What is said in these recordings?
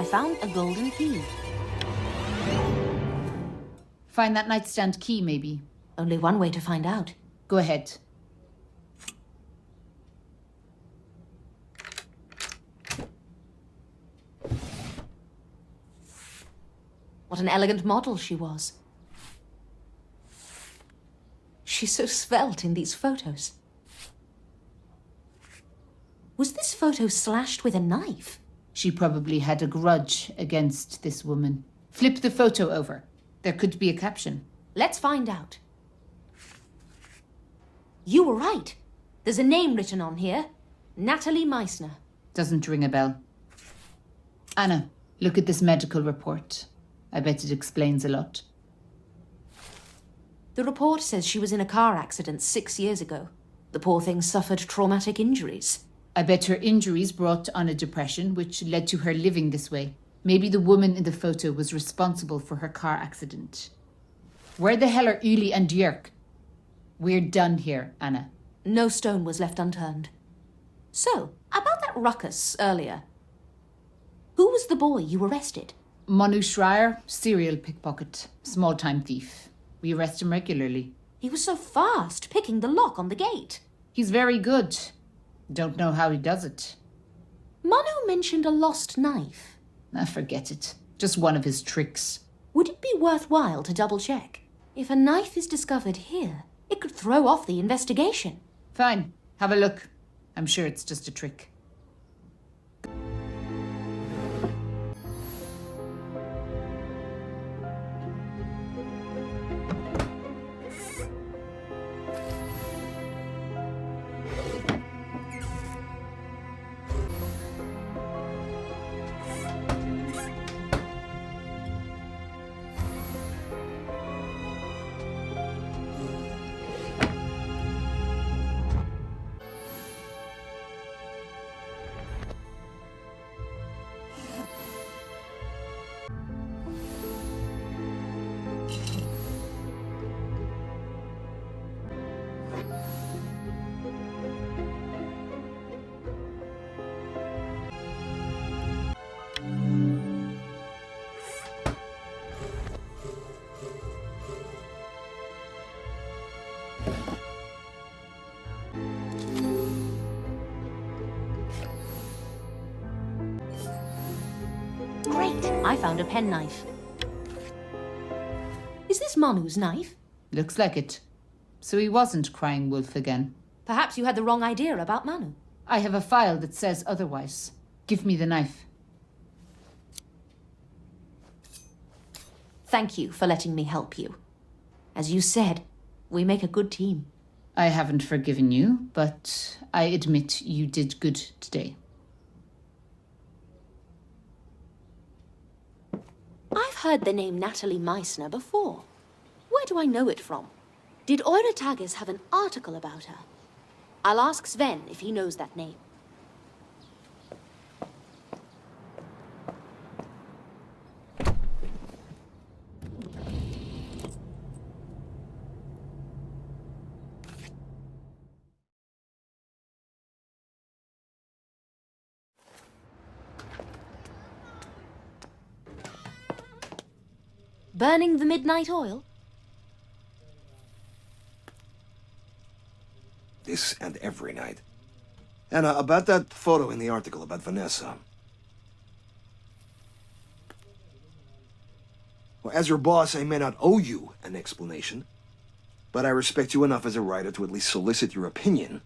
I found a golden key. Find that nightstand key, maybe. Only one way to find out. Go ahead. What an elegant model she was. She's so svelte in these photos. Was this photo slashed with a knife? She probably had a grudge against this woman. Flip the photo over. There could be a caption. Let's find out. You were right. There's a name written on here. Natalie Meissner. Doesn't ring a bell. Anna, look at this medical report. I bet it explains a lot. The report says she was in a car accident 6 years ago. The poor thing suffered traumatic injuries. I bet her injuries brought on a depression, which led to her living this way. Maybe the woman in the photo was responsible for her car accident. Where the hell are Uli and Jörg? We're done here, Anna. No stone was left unturned. So, about that ruckus earlier. Who was the boy you arrested? Manu Schreier, serial pickpocket, small-time thief. We arrest him regularly. He was so fast, picking the lock on the gate. He's very good. Don't know how he does it. Manu mentioned a lost knife. Forget it. Just one of his tricks. Would it be worthwhile to double-check? If a knife is discovered here, it could throw off the investigation. Fine. Have a look. I'm sure it's just a trick. Great! I found a penknife. Is this Manu's knife? Looks like it. So he wasn't crying wolf again. Perhaps you had the wrong idea about Manu. I have a file that says otherwise. Give me the knife. Thank you for letting me help you. As you said, we make a good team. I haven't forgiven you, but I admit you did good today. I've heard the name Natalie Meissner before. Where do I know it from? Did Eure Tages have an article about her? I'll ask Sven if he knows that name. Burning the midnight oil? This and every night. Anna, about that photo in the article about Vanessa. Well, as your boss, I may not owe you an explanation, but I respect you enough as a writer to at least solicit your opinion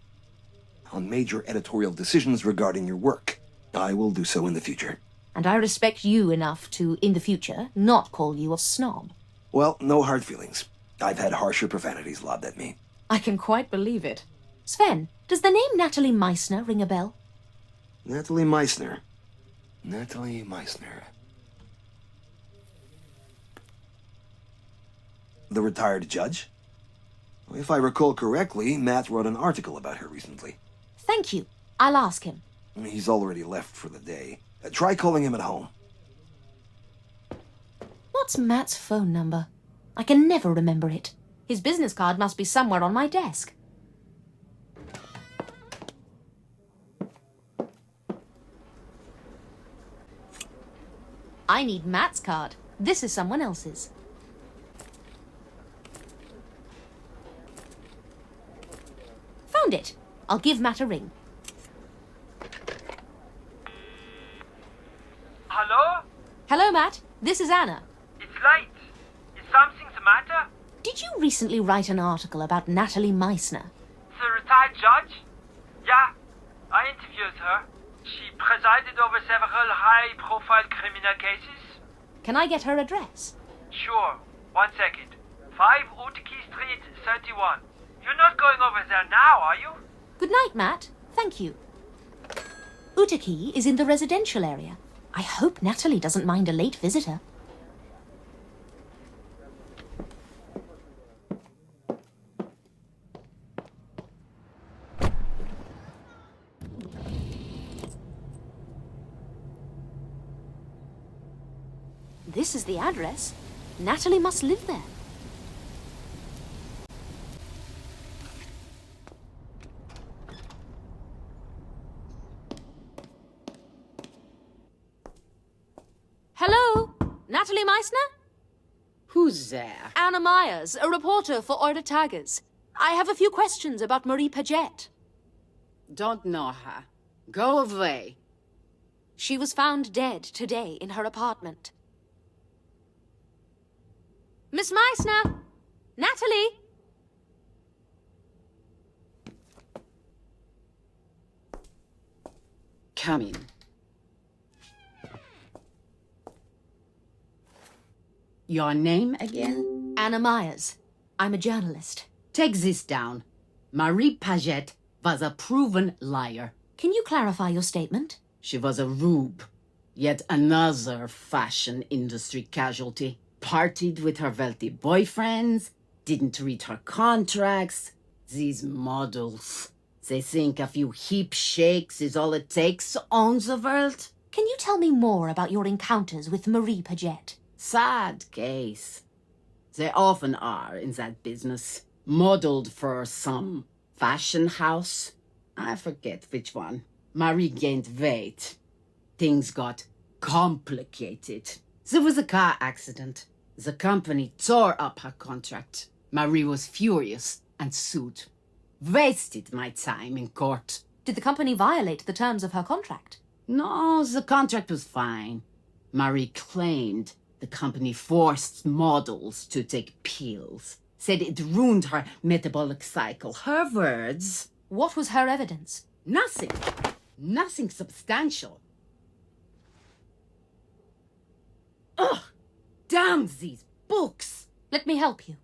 on major editorial decisions regarding your work. I will do so in the future. And I respect you enough to, in the future, not call you a snob. Well, no hard feelings. I've had harsher profanities lobbed at me. I can quite believe it. Sven, does the name Natalie Meissner ring a bell? Natalie Meissner. Natalie Meissner. The retired judge? If I recall correctly, Matt wrote an article about her recently. Thank you. I'll ask him. He's already left for the day. Try calling him at home. What's Matt's phone number? I can never remember it. His business card must be somewhere on my desk. I need Matt's card. This is someone else's. Found it. I'll give Matt a ring. Hello? Hello, Matt. This is Anna. It's late. Is something the matter? Did you recently write an article about Natalie Meissner? The retired judge? Yeah, I interviewed her. She presided over several high-profile criminal cases. Can I get her address? Sure. 1 second. 5 Utkey Street, 31. You're not going over there now, are you? Good night, Matt. Thank you. Utakee is in the residential area. I hope Natalie doesn't mind a late visitor. This is the address. Natalie must live there. Hello? Natalie Meissner? Who's there? Anna Myers, a reporter for Order Tigers. I have a few questions about Marie Paget. Don't know her. Go away. She was found dead today in her apartment. Miss Meissner! Natalie! Come in. Your name again? Anna Myers. I'm a journalist. Take this down. Marie Paget was a proven liar. Can you clarify your statement? She was a rube. Yet another fashion industry casualty. Partied with her wealthy boyfriends, didn't read her contracts. These models. They think a few hip shakes is all it takes to own the world. Can you tell me more about your encounters with Marie Paget? Sad case. They often are in that business. Modeled for some fashion house. I forget which one. Marie gained weight. Things got complicated. There was a car accident. The company tore up her contract. Marie was furious and sued. Wasted my time in court. Did the company violate the terms of her contract? No, the contract was fine. Marie claimed the company forced models to take pills. Said it ruined her metabolic cycle. Her words. What was her evidence? Nothing. Nothing substantial. Ugh! Damn these books! Let me help you.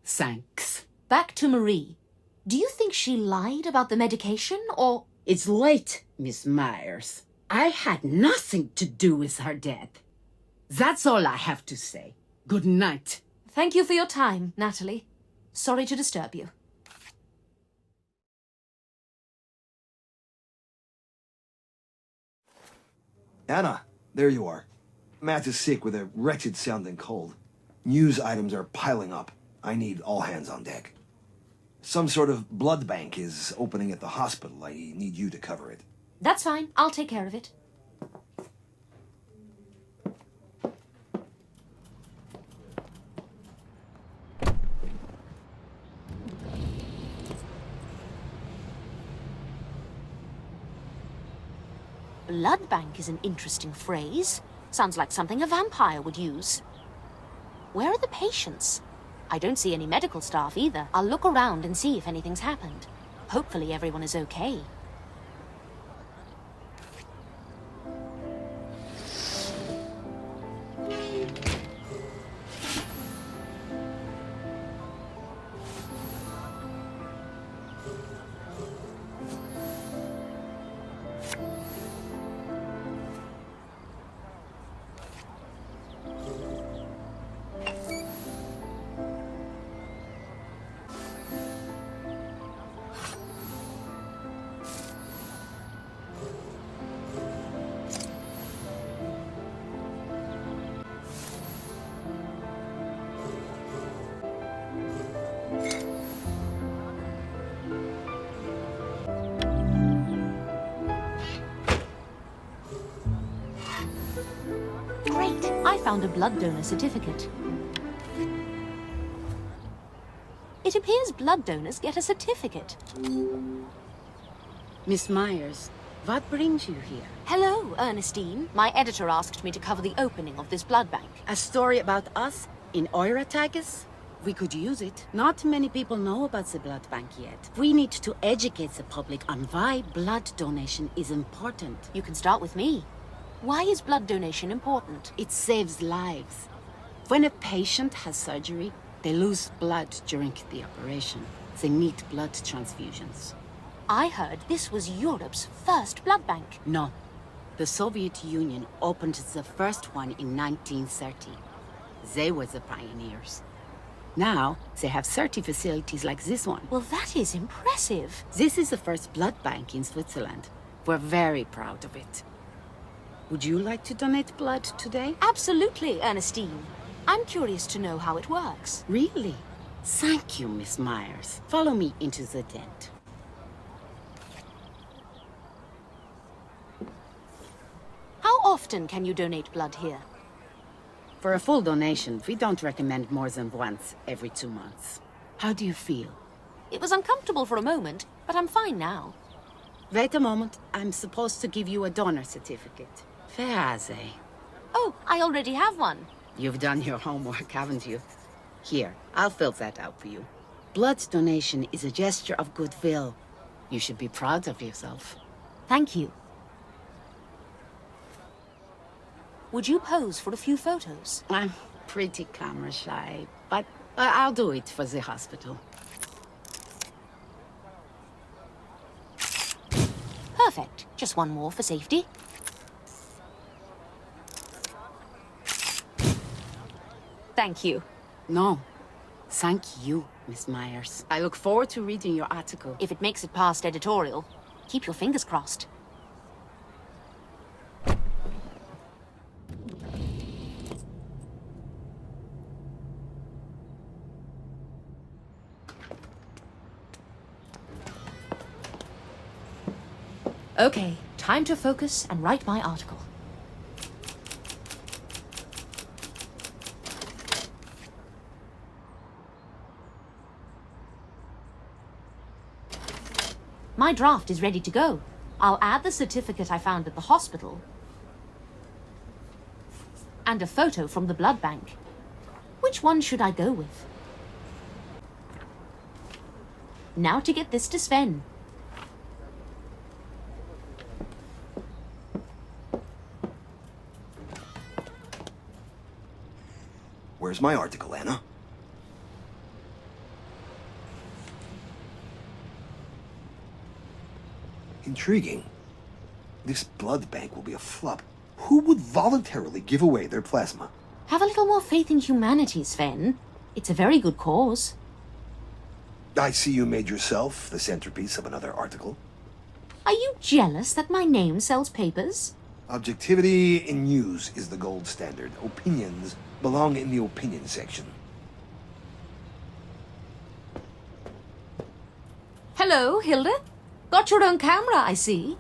Thanks. Back to Marie. Do you think she lied about the medication, or... It's late, Miss Myers. I had nothing to do with her death. That's all I have to say. Good night. Thank you for your time, Natalie. Sorry to disturb you. Anna, there you are. Matt is sick with a wretched-sounding cold. News items are piling up. I need all hands on deck. Some sort of blood bank is opening at the hospital. I need you to cover it. That's fine. I'll take care of it. Blood bank is an interesting phrase. Sounds like something a vampire would use. Where are the patients? I don't see any medical staff either. I'll look around and see if anything's happened. Hopefully everyone is okay. found a blood donor certificate. It appears blood donors get a certificate. Miss Myers, what brings you here? Hello, Ernestine. My editor asked me to cover the opening of this blood bank. A story about us in Oiratagus? We could use it. Not many people know about the blood bank yet. We need to educate the public on why blood donation is important. You can start with me. Why is blood donation important? It saves lives. When a patient has surgery, they lose blood during the operation. They need blood transfusions. I heard this was Europe's first blood bank. No. The Soviet Union opened the first one in 1930. They were the pioneers. Now, they have 30 facilities like this one. Well, that is impressive. This is the first blood bank in Switzerland. We're very proud of it. Would you like to donate blood today? Absolutely, Ernestine. I'm curious to know how it works. Really? Thank you, Miss Myers. Follow me into the tent. How often can you donate blood here? For a full donation, we don't recommend more than once every 2 months. How do you feel? It was uncomfortable for a moment, but I'm fine now. Wait a moment. I'm supposed to give you a donor certificate. Where are they? Oh, I already have one. You've done your homework, haven't you? Here, I'll fill that out for you. Blood donation is a gesture of goodwill. You should be proud of yourself. Thank you. Would you pose for a few photos? I'm pretty camera shy, but I'll do it for the hospital. Perfect. Just one more for safety. Thank you. No, thank you, Miss Myers. I look forward to reading your article. If it makes it past editorial, keep your fingers crossed. Okay, time to focus and write my article. My draft is ready to go. I'll add the certificate I found at the hospital and a photo from the blood bank. Which one should I go with? Now to get this to Sven. Where's my article, Anna? Intriguing. This blood bank will be a flop. Who would voluntarily give away their plasma? Have a little more faith in humanity, Sven. It's a very good cause. I see you made yourself the centerpiece of another article. Are you jealous that my name sells papers? Objectivity in news is the gold standard. Opinions belong in the opinion section. Hello, Hilda. Got your own camera, I see.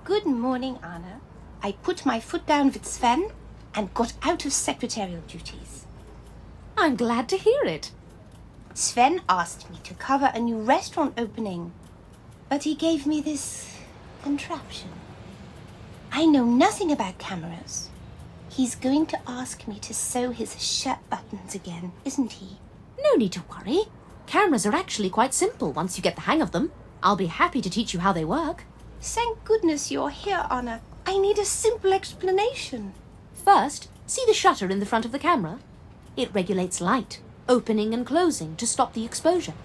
Good morning, Anna. I put my foot down with Sven and got out of secretarial duties. I'm glad to hear it. Sven asked me to cover a new restaurant opening, but he gave me this contraption. I know nothing about cameras. He's going to ask me to sew his shirt buttons again, isn't he? No need to worry. Cameras are actually quite simple once you get the hang of them. I'll be happy to teach you how they work. Thank goodness you're here, Anna. I need a simple explanation. First, see the shutter in the front of the camera? It regulates light, opening and closing to stop the exposure.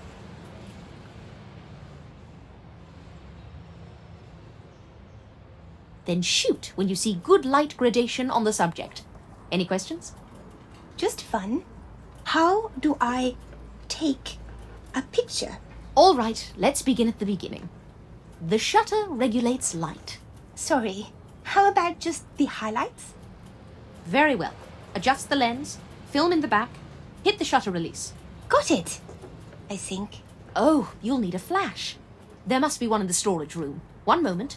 Then shoot when you see good light gradation on the subject. Any questions? Just fun. How do I take a picture? All right, let's begin at the beginning. The shutter regulates light. Sorry, how about just the highlights? Very well. Adjust the lens, film in the back, hit the shutter release. Got it, I think. Oh, you'll need a flash. There must be one in the storage room. One moment.